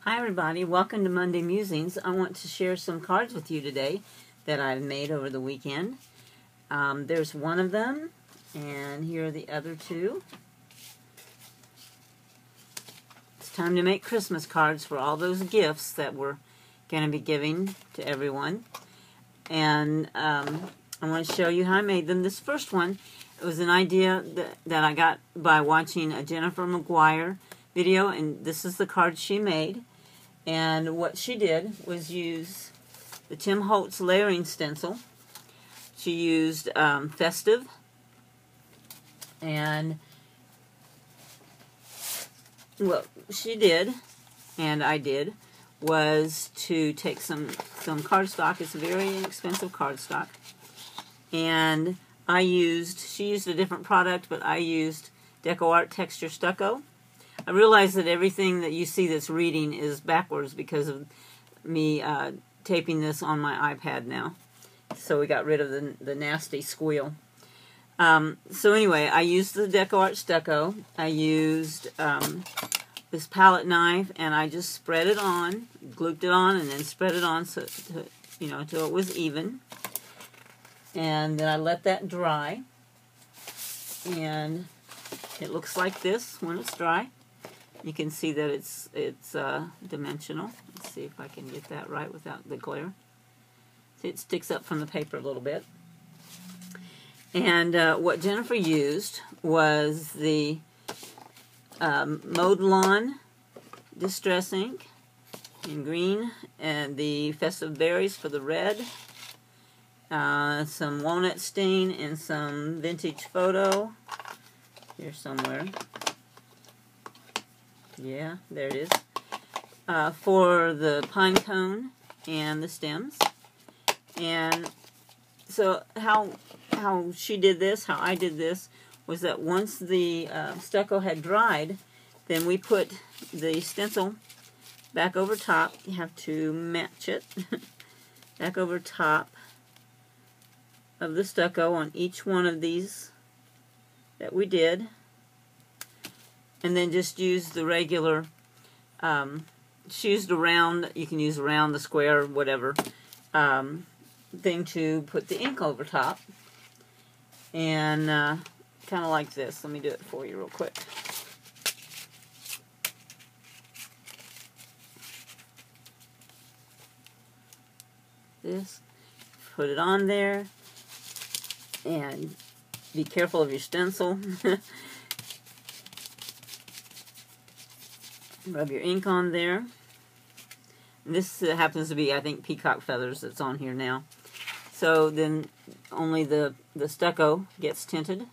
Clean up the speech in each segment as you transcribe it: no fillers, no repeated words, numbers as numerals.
Hi everybody, welcome to Monday Musings. I want to share some cards with you today that I've made over the weekend. There's one of them, and here are the other two. It's time to make Christmas cards for all those gifts that we're going to be giving to everyone. And I want to show you how I made them. This first one, it was an idea that I got by watching a Jennifer McGuire video, and this is the card she made. And what she did was use the Tim Holtz layering stencil. She used Festive, and what she did, and I did, was to take some cardstock. It's a very inexpensive cardstock, and she used a different product, but I used DecoArt Texture Stucco. I realize that everything that you see that's reading is backwards because of me taping this on my iPad now. So we got rid of the nasty squeal. So anyway, I used the DecoArt Stucco. I used this palette knife, and I just spread it on, glued it on, and then spread it on so until it was even. And then I let that dry. And it looks like this when it's dry. You can see that it's dimensional. Let's see if I can get that right without the glare. See, it sticks up from the paper a little bit. And what Jennifer used was the Mowed Lawn Distress Ink in green, and the Festive Berries for the red, some Walnut Stain, and some Vintage Photo here somewhere. Yeah, there it is. For the pine cone and the stems. And so how she did this, how I did this, was that once the stucco had dried, then we put the stencil back over top. You have to match it. Back over top of the stucco on each one of these that we did. And then just use the regular, she used a round, you can use a round, the square, whatever, thing to put the ink over top. And kind of like this. Let me do it for you real quick. This, put it on there, and be careful of your stencil. Rub your ink on there. And this happens to be, I think, peacock feathers that's on here now. So then only the stucco gets tinted.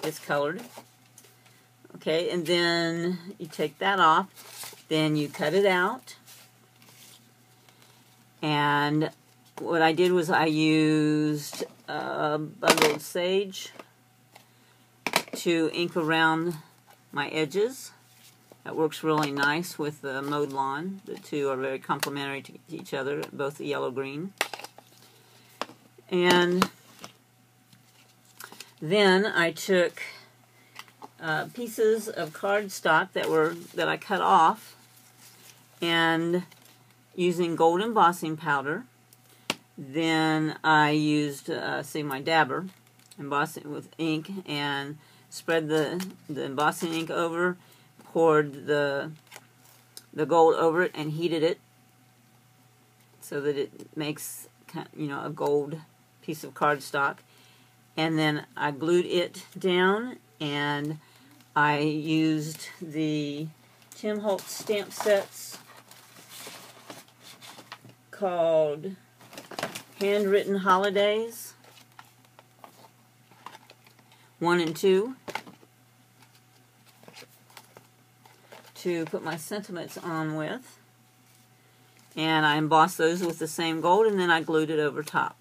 It's colored. Okay, and then you take that off. Then you cut it out. And what I did was I used bundled sage to ink around my edges. That works really nice with the Mowed Lawn. The two are very complementary to each other, both yellow-green. And then I took pieces of cardstock that I cut off, and using gold embossing powder, then I used, my dabber, embossing with ink, and spread the embossing ink over, poured the gold over it, and heated it so that it makes, a gold piece of cardstock. And then I glued it down, and I used the Tim Holtz stamp sets called Handwritten Holidays 1 and 2. To put my sentiments on with, and I embossed those with the same gold, and then I glued it over top.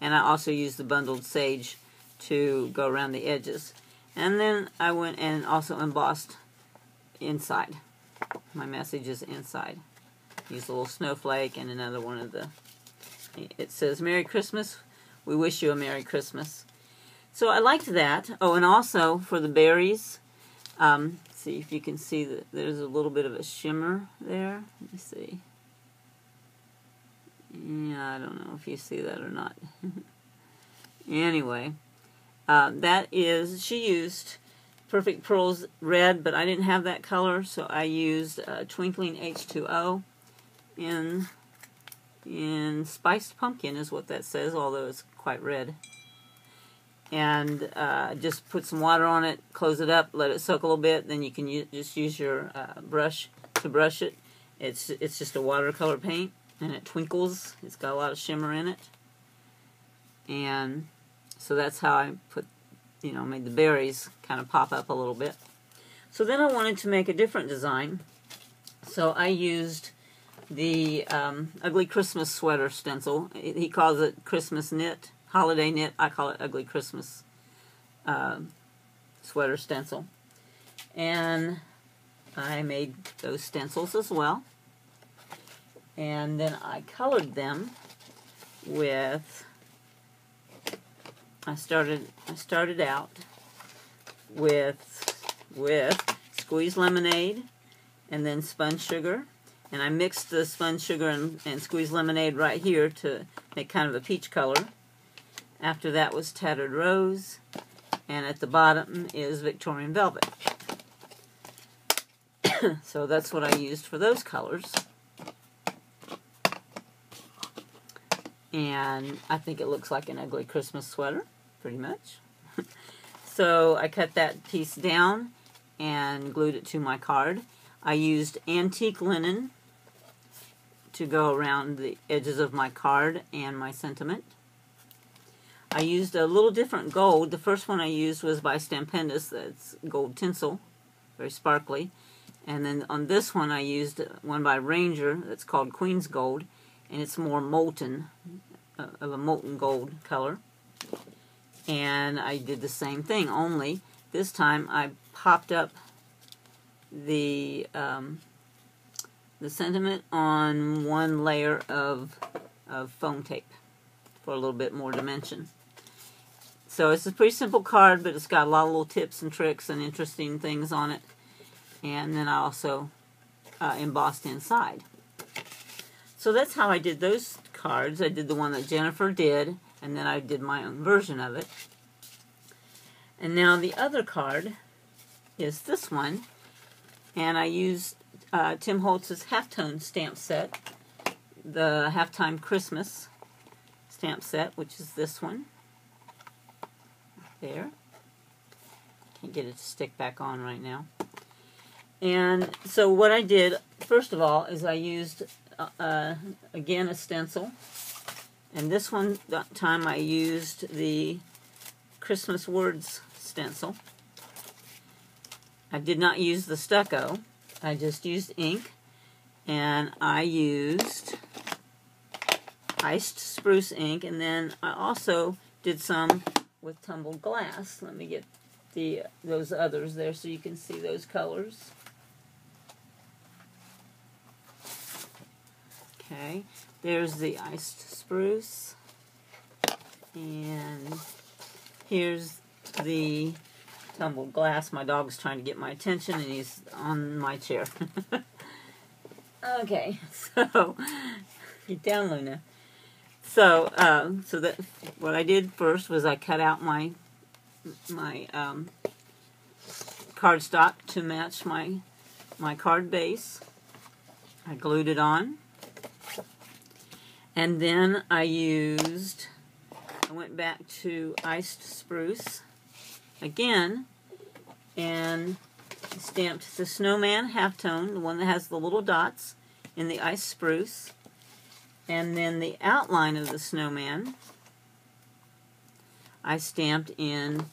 And I also used the bundled sage to go around the edges. And then I went and also embossed inside. My message is inside. Use a little snowflake and another one of it says, "Merry Christmas, we wish you a Merry Christmas." So I liked that. Oh, and also for the berries, see if you can see that there's a little bit of a shimmer there. Let me see. Yeah, I don't know if you see that or not. Anyway, that is, she used Perfect Pearls Red, but I didn't have that color, so I used Twinkling H2O in Spiced Pumpkin is what that says, although it's quite red. And just put some water on it, close it up, let it soak a little bit, then you can just use your brush to brush it. It's just a watercolor paint, and it twinkles. It's got a lot of shimmer in it. And so that's how I made the berries kind of pop up a little bit. So then I wanted to make a different design. So I used the Ugly Christmas Sweater stencil. He calls it Christmas Knit, Holiday Knit. I call it Ugly Christmas Sweater stencil. And I made those stencils as well. And then I colored them with, I started out with squeezed lemonade and then spun sugar. And I mixed the spun sugar and squeezed lemonade right here to make kind of a peach color. After that was Tattered Rose. And at the bottom is Victorian Velvet. So that's what I used for those colors. And I think it looks like an ugly Christmas sweater, pretty much. So I cut that piece down and glued it to my card. I used antique linen to go around the edges of my card and my sentiment. I used a little different gold. The first one I used was by Stampendous. That's gold tinsel, very sparkly. And then on this one I used one by Ranger that's called Queen's Gold, and it's more molten, of a molten gold color. And I did the same thing, only this time I popped up the sentiment on one layer of foam tape for a little bit more dimension. So it's a pretty simple card, but it's got a lot of little tips and tricks and interesting things on it. And then I also embossed inside. So that's how I did those cards. I did the one that Jennifer did, and then I did my own version of it. And now the other card is this one, and I used Tim Holtz's Halftone stamp set, the Halftime Christmas stamp set, which is this one. There. Can't get it to stick back on right now. And so what I did, first of all, is I used, again, a stencil. And this one time I used the Christmas Words stencil. I did not use the stucco. I just used ink. And I used iced spruce ink. And then I also did some with tumbled glass. Let me get those others there so you can see those colors. Okay, there's the iced spruce, and here's the tumbled glass. My dog's trying to get my attention, and he's on my chair. Okay, so get down, Luna. So, that what I did first was I cut out my cardstock to match my card base. I glued it on. And then I went back to iced spruce again and stamped the snowman halftone, the one that has the little dots, in the iced spruce. And then the outline of the snowman I stamped in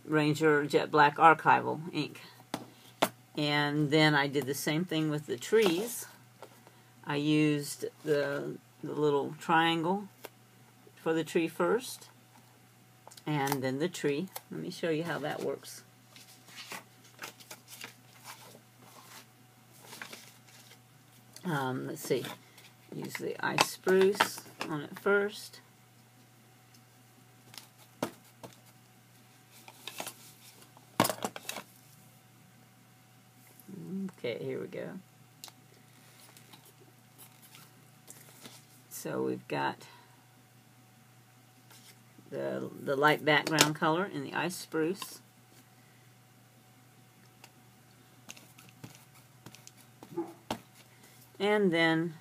Ranger Jet Black Archival ink. And then I did the same thing with the trees. I used the little triangle for the tree first, and then the tree. Let me show you how that works. Let's see. Use the ice spruce on it first. Okay, here we go. So we've got the light background color in the ice spruce. And then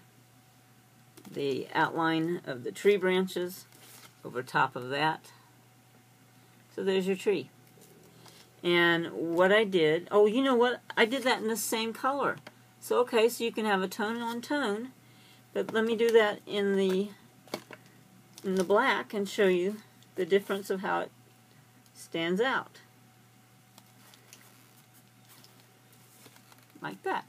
the outline of the tree branches over top of that. So there's your tree. And what I did, oh, you know what? I did that in the same color. So, okay, so you can have a tone on tone. But let me do that in the black and show you the difference of how it stands out. Like that.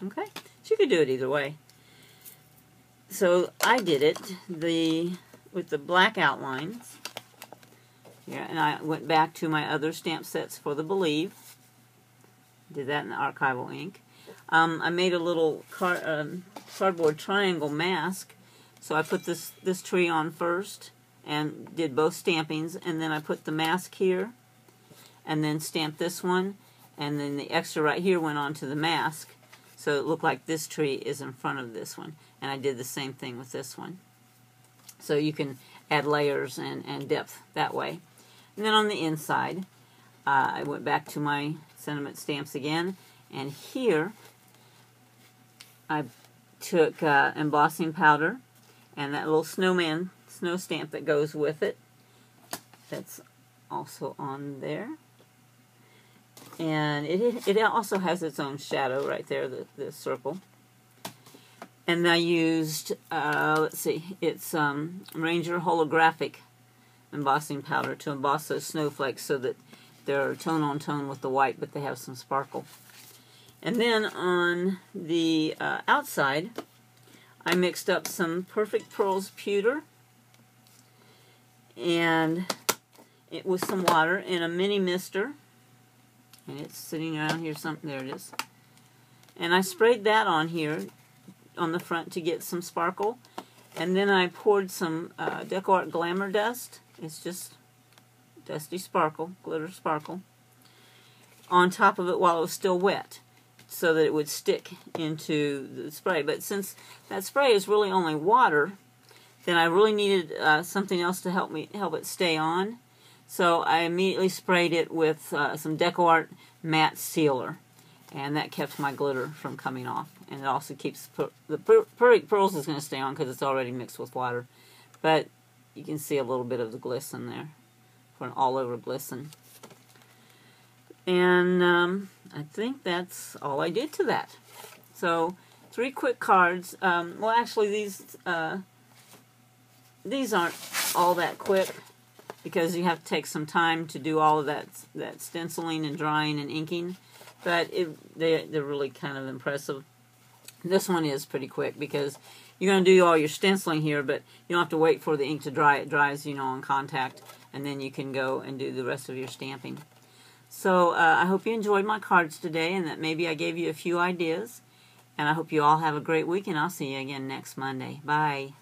Okay? So you could do it either way. So I did it with the black outlines. Yeah, and I went back to my other stamp sets for the Believe. Did that in the archival ink. I made a little cardboard triangle mask. So I put this tree on first and did both stampings, and then I put the mask here and then stamped this one, and then the extra right here went onto the mask. So it looked like this tree is in front of this one. And I did the same thing with this one. So you can add layers and depth that way. And then on the inside, I went back to my sentiment stamps again. And here, I took embossing powder and that little snowman snow stamp that goes with it. That's also on there. And it also has its own shadow right there, the circle. And I used, let's see, it's Ranger holographic embossing powder to emboss those snowflakes so that they're tone on tone with the white, but they have some sparkle. And then on the outside, I mixed up some Perfect Pearls pewter and it with some water in a mini mister. And it's sitting around here, there it is. And I sprayed that on here on the front to get some sparkle. And then I poured some DecoArt Glamour Dust. It's just dusty sparkle, glitter sparkle, on top of it while it was still wet, so that it would stick into the spray. But since that spray is really only water, then I really needed something else to help it stay on. So I immediately sprayed it with some DecoArt matte sealer, and that kept my glitter from coming off. And it also keeps the Perfect Pearls is going to stay on because it's already mixed with water, but you can see a little bit of the glisten there, for an all-over glisten. And I think that's all I did to that. So 3 quick cards. Well, actually, these aren't all that quick, because you have to take some time to do all of that stenciling and drying and inking. But they're really kind of impressive. This one is pretty quick because you're going to do all your stenciling here, but you don't have to wait for the ink to dry. It dries, on contact, and then you can go and do the rest of your stamping. So I hope you enjoyed my cards today, and that maybe I gave you a few ideas. And I hope you all have a great week, and I'll see you again next Monday. Bye.